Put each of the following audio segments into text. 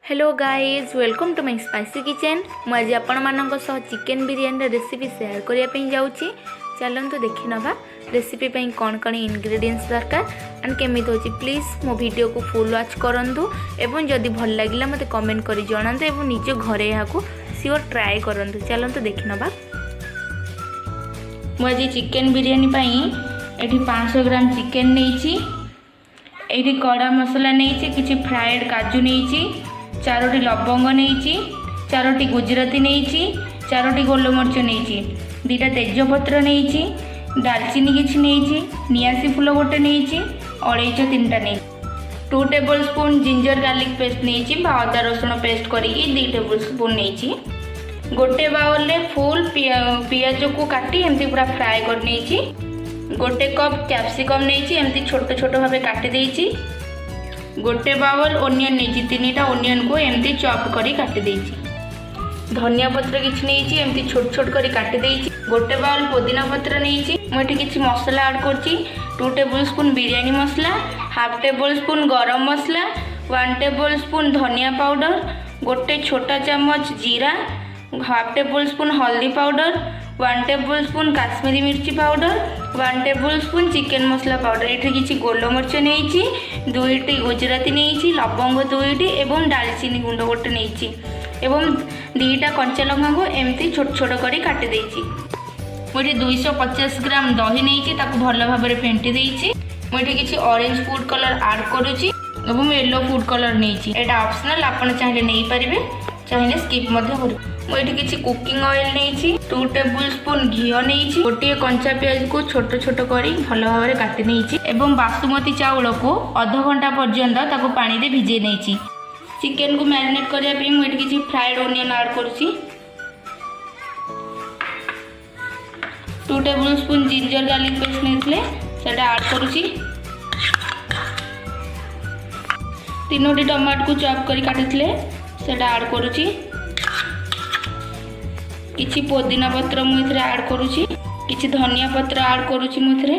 Hello guys welcome to my spicy kitchen. मुझे आपण मानक सह चिकेन बिरयानी रेसिपी शेयर करने जाऊँगी। चलतु देखि नवा रेसिपी कौन कौन इंग्रेडिएंट्स दरकार एंड केमी हो। प्लीज मो वीडियो को फुल वॉच करूँ एवं जदि भल लगे मत कमेंट कर जनातु एवं निज घरे यहाँ सियोर ट्राए करूँ। चलतु देखि नवा मुझे चिकेन बिरयानी ये 500 ग्राम चिकेन नहीं, ये कड़ा मसला नहीं, किसी फ्राइड काजू नहीं, 4टी लवंग नहीं, 4टी गुजराती नहीं, 4टी गोलमरीच नहीं, 2टा तेजपत्र नहीं, दालचीनी किसी नहीं, नियासी फूल गोटे नहीं, अड़ेच 3टा नहीं, 2 tablespoon ginger garlic paste नहीं, अदा रसुण पेस्ट करी 2 टेबल स्पून नहीं, गोटे बाउल फुल पियाज को काटी एमती पूरा फ्राए कर नहीं, गोटे कप कैप्सिकम नहीं एमती छोट छोट भाव काटी देछि, गोटे बाउल ओनियन नहीं, 3टा ओनियन को एमती चॉप करी काटी देछि, धनिया पत्र किछि नहीं एमती छोट छोट करी काटी देछि, गोटे बाउल पुदीना पत्र नहीं। मुझे किछि मसला ऐड करछि 2 टेबल स्पून बिरयानी मसला, हाफ टेबल स्पून गरम मसला, 1 टेबल स्पून धनिया पाउडर, गोटे छोटा चामच जीरा, हाफ टेबल स्पून हल्दी पाउडर, 1 टेबल स्पून काश्मीरी मिर्ची पाउडर, 1 टेबल स्पून चिकेन मसला पाउडर, ये किसी गोलमरीच नहीं, 2टी गुजराती नहीं, लवंग 2टी एवं दालचीनी गुंड गोटे नहीं, एवं 2टा कंचा लंका को एमती छोट छोट करी काटी देछि। मुझे 250 ग्राम दही नहीं, भल भाव में फेंटी देछि। मुझे किसी ऑरेंज फूड कलर ऐड करुच्ची एवं येलो फूड कलर नहीं, एटा ऑप्शनल, आपन चाहे नहीं पारे, चाहे स्किप कर। मुझे किसी कुकिंग ऑयल नहीं, 2 टेबल स्पून घी नहीं, गोटे कंचा पियाज को छोट छोट करी भल भाव में काटी नहीं, एवं बासुमती चाउल को अध घंटा पर्यंत ताको पानी दे भिजे नहीं। चिकेन को मैरिनेट करने मुझे किसी फ्राइड ओनियन ऐड करुच्ची, 2 tablespoon ginger garlic paste नहीं ऐड करुच्ची, 3टी टमाटो को चॉप करी काटी ऐड करुच्ची, किछि पुदीना पत्र मुझे ऐड करुच्ची, किछि धनिया पत्र ऐड करुच्ची मुझे,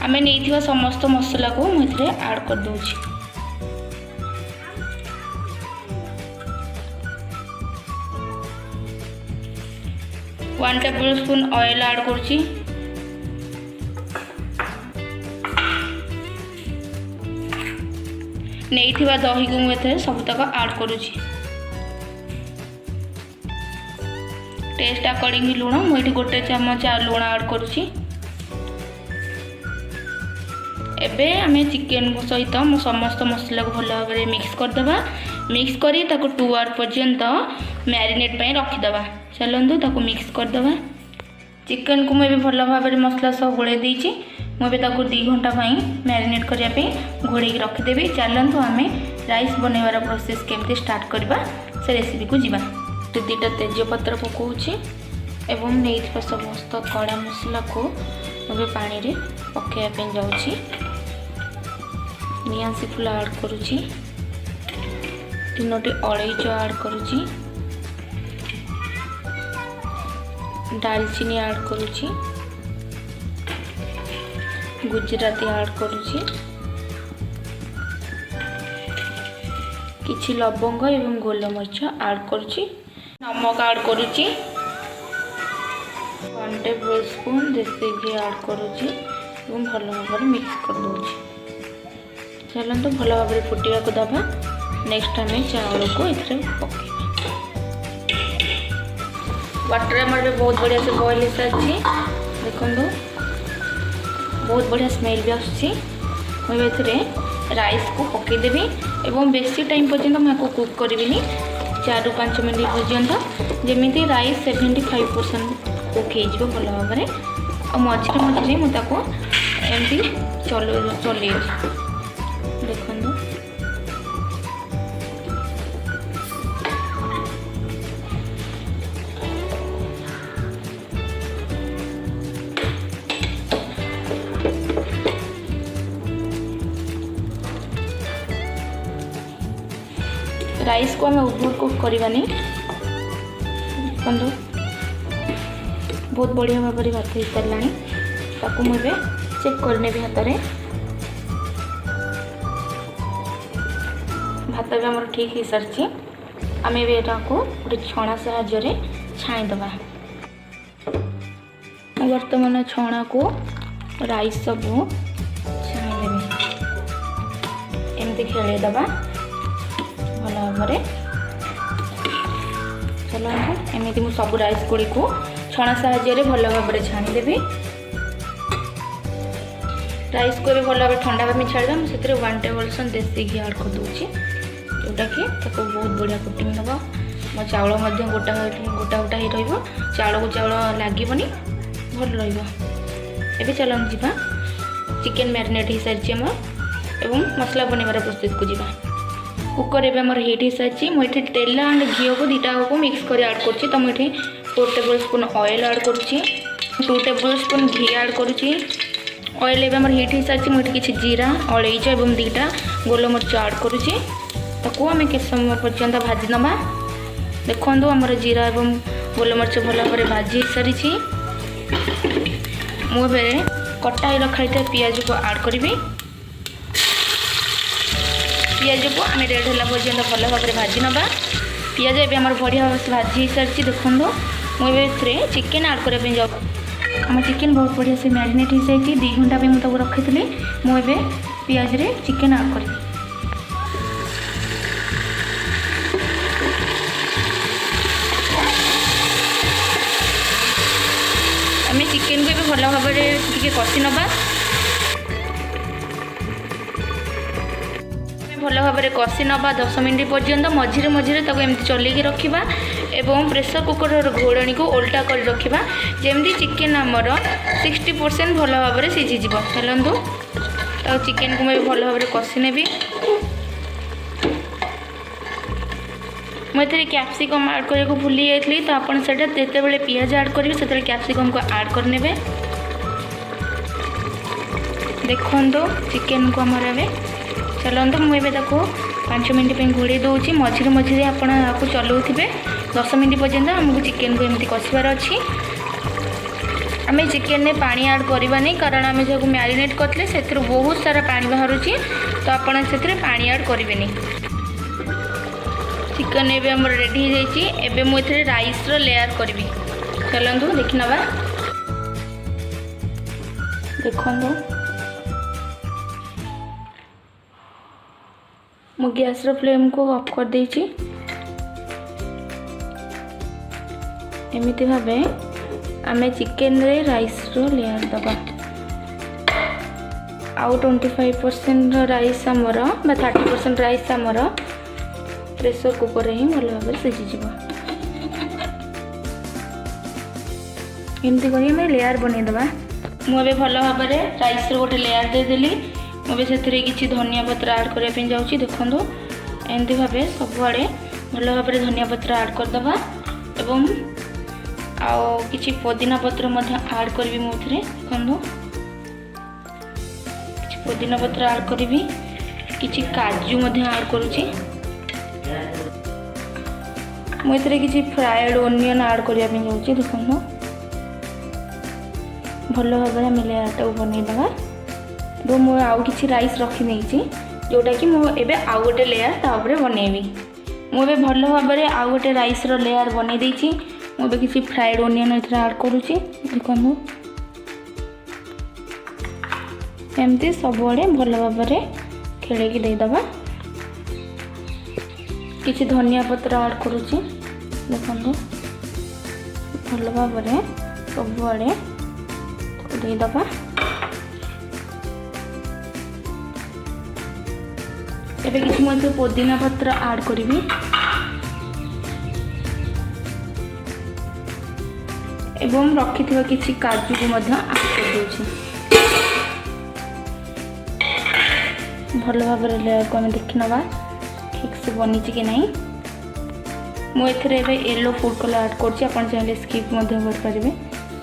आमे नहीं समस्त मसला को मुझे ऐड कर दूची। One tablespoon oil add करुच्ची, नहीं दही को मुझे सबतक ऐड करुच्ची, टेस्ट अकॉर्डिंग लुण मुझे गोटे चमच लुण ऐड करुच्ची। एबे आमे चिकेन सहित समस्त मसला को भल भाव में मिक्स करदे, मिक्स करी 2 आवर पर्यंत मैरिनेट पे रखीदे। चलतु ताको मिक्स करदे। चिकेन को मुझे भल भाव में मसला सब गोले देछि, मुझे 2 घंटा मैरिनेट करने घोड़े रखीदेवी। चलतु आमे राइस बनवार प्रोसेस केमती स्टार्ट करवा से रेसिपी को जीवा। 2टा तेजपत्र पकाऊँचे एवं नहीं समस्त कड़ा मसला को पानी रे पकाइबा जाऊँगी। नियासी फूल ऐड करुच्ची, 3टी अड़ेच ऐड करुच्ची, दालचीनी ऐड करुच्ची, गुजराती ऐड करुच्ची, किछि लवंग एवं गोलमरीच ऐड करुच्ची, नमक ऐड करुच्ची, 1 टेबल स्पून देसी घी ऐड करुच्ची एवं भल भाव में मिक्स कर दूची। चलतु भल भाव में फुटा को दबा। नेक्स्ट आम चावल को ये पकड़ वाटर हमारे बहुत बढ़िया से बॉयल हो सारी। देखो बहुत बढ़िया स्मेल भी आसुची। मुझे राइस को पकईदेवी और बेसी टाइम पर्यंत मुझे कुक करी 4 ରୁ 5 मिनट पर्यंत, जमी राइस 75% कुक हो भल भाव में। और मझे मझे मुझे एमती चल देखो राइस को हमें ओवर कुक करवानी। बहुत बढ़िया भाव में भात हो सारा ताकू मुझे चेक करने हाथ में भात भी आम ठीक हो सारी आम यहाँ गोटे छणा साहाय्य छाणीदे। वर्तमान छणा को राइस सब छाणीदेवी एमती खेलदे भल भाव चलो एमती मुझे सब राइस गुड़ी को छणा साहाय्य भल भाव में छाणीदेवी। राइस को भी भल भाव ठंडा भाव में छाड़ा मुझे 1 टेबल स्पून देसी घी ऐड कर दूसरी जोटा कि बहुत बढ़िया कुकिंग हम मो चाउल गोटा गोटा गोटा ही चाउल को चाउल लगे भल रही। चलो हम जा चिकेन मैरिनेट हो सारी एवं मसला बनवार प्रस्तुत को जा। कुकर एवं आम हिट हो सारी मुझे तेल एंड घी को दुटा को मिक्स कर ऐड कर तो मुझे 4 टेबल स्पून ऑयल ऐड कर 2 टेबल स्पून घी ऐड करुँची। ऑयल एवं हिट हो सारी मुझे किसी जीरा अलैच और 2टा गोलमरीच ऐड करुँची ताकू आम किस समय पर्यंत भाजी नवा। देखो आमर जीरा एवं गोलमरीच भल भाव भाजी सारी मुझे कटा ही रखाई पियाज को ऐड करी। पियाज को आम रेड है पर्यंत भल भाव में भाजी नवा। पियाज एवं आम बढ़िया भाव से भाजी सारी देखो मुझे चिकेन ऐड करने जाऊँ। आम चिकेन बहुत बढ़िया से मैरिनेट हो जाए 2 घंटा मुझे रखी मुझे पियाज रे चिकेन ऐड करी। आम चिकेन को भल भाव में कषि नवा भल भाव में कषि नवा 10 मिनट पर्यंत मझे मझे एमती चलैकी रखा एवं प्रेसर कुकर घोड़णी को उल्टा कर रखा जमी चिकेन आमर 60% भल भाव में सीझीज। चलतु तो चिकेन को मैं भल भाव में कषि नेबी। मुझे कैप्सिकम ऐड करने को भूली जाइए तो आपड़ से जिते पियाज ऐड करेंगे से कैप्सिकम को ऐड करने। देखो चिकेन को आमर ए चलते मुझे 5 मिनट घोड़े दूसरी मझे मझे आपको चलाऊे 10 मिनट पर्यंत आमको चिकेन को एमती कषार अच्छी। आम चिकेन में पानी ऐड करवानी कारण आम जो मैरिनेट करते से बहुत सारा पानी बाहर तो आपड़ से पानी ऐड करेंगे। चिकेन एवं आम रेडी हो जाए मुझे राइस लेयर करी। चलतु देखी नवा देखो मु गैस फ्लेम को ऑफ कर देछि। एमिति भावे आमे चिकेन रे राइस रो लेयर दबा आउ 25% राइस आमर 30% राइस आमर प्रेसर कुकर ही भल भाव सीझीज। एमती कर लेयर बनईदे मुझे भल भाव में राइस गोटे लेयर देदेली। मुझे से किसी धनिया पत्र ऐड करने जाऊँगी। देखो एमती भाव सबुआड़े भल भाव में धनिया पत्र ऐड करदे एवं आउ किसी पुदीना पत्र ऐड करी मुझे। देखो किसी पुदीना पत्र ऐड करी किसी काजू ऐड करुँची। मुझे किसी फ्राएड ओनियन ऐड करने जाऊँगी। देखो भल भाव में आम लेयरटा बनईदे वो मुझे आउ किसी राइस रखी नहीं जोटा कि मुझे आउ गोटे लेयर तापर बनैबी। मुझे भल भाव में आउ गोटे राइस लेयर बनई देछि। मुझे किसी फ्राएड ओनियन ऐड करुँची। देखो एमती सबुआड़े भल भाव में खेल देदेबा। किसी धनिया पत्र ऐड करुँची। देखो भल भाव में सबुआड़े देदेबा। एबे किसी मुझे पुदीना पत्र ऐड करी एवं रखि किसी काजू को ऐड कर दूची। भल भाव में लेयर को आम देखी नवा ठीक से बनी कि नहीं। मुझे येलो फूड कलर ऐड कर चाहिए स्किप करेंगे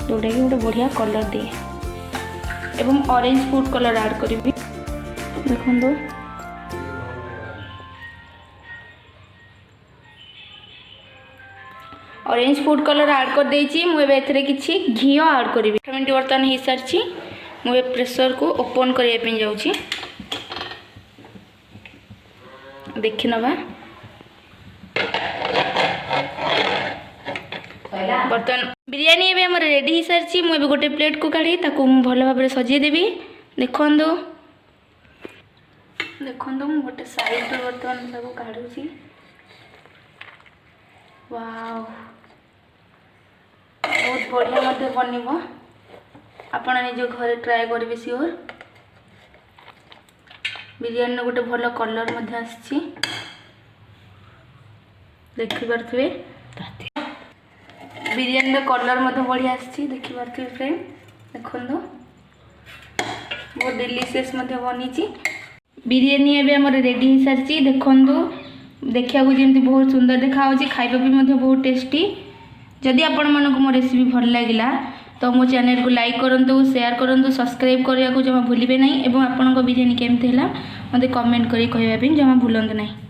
जोटा कि गोटे बढ़िया कलर दिए एवं ऑरेंज फूड कलर ऐड करी। देखो ऑरेंज फूड कलर ऐड कर देछि। मु एबे एथरे किछि घी ऐड करिवि। 8 मिनिट बर्तन हो सारछि। मु ए प्रेशर को ओपन करिया पे जाउछि। देखि नबा बर्तन बिरयानी एबे हमर रेडी हो सारछि। मु एबे गोटे प्लेट को काढी ताकू मु भलो भाबरे सजे देबी। देखंदो देखंदो मु गोटे साइड रे बर्तन ताकू काढुछि। वाओ बहुत बढ़िया मते बनिबो। आपण निज घरे ट्राई करिवे सियोर। बिरयानी नो गोटे भलो कलर मते आछि। देखि परथुवे बिरयानी रो कलर मते बढ़िया आछि। देखि परथुवे फ्रेंड देखंदो बहुत डिलीशियस मते बनिछि। बिरयानी एबे हमर रेडी हो सारछि। देखंदो देखिया को जेमती बहुत सुंदर देखा होछि। खाइबा भी मते बहुत टेस्टी। जदि आपण मन को मो रेसिपी भल लागिला तो मो चैनल को लाइक करंतु, शेयर करंतु, सब्सक्राइब करिया को जमा भूलिबे नहीं। एवं आपण को बिरयानी केमते हला मते कमेंट करी कहबा पे जमा भूलंतु नहीं।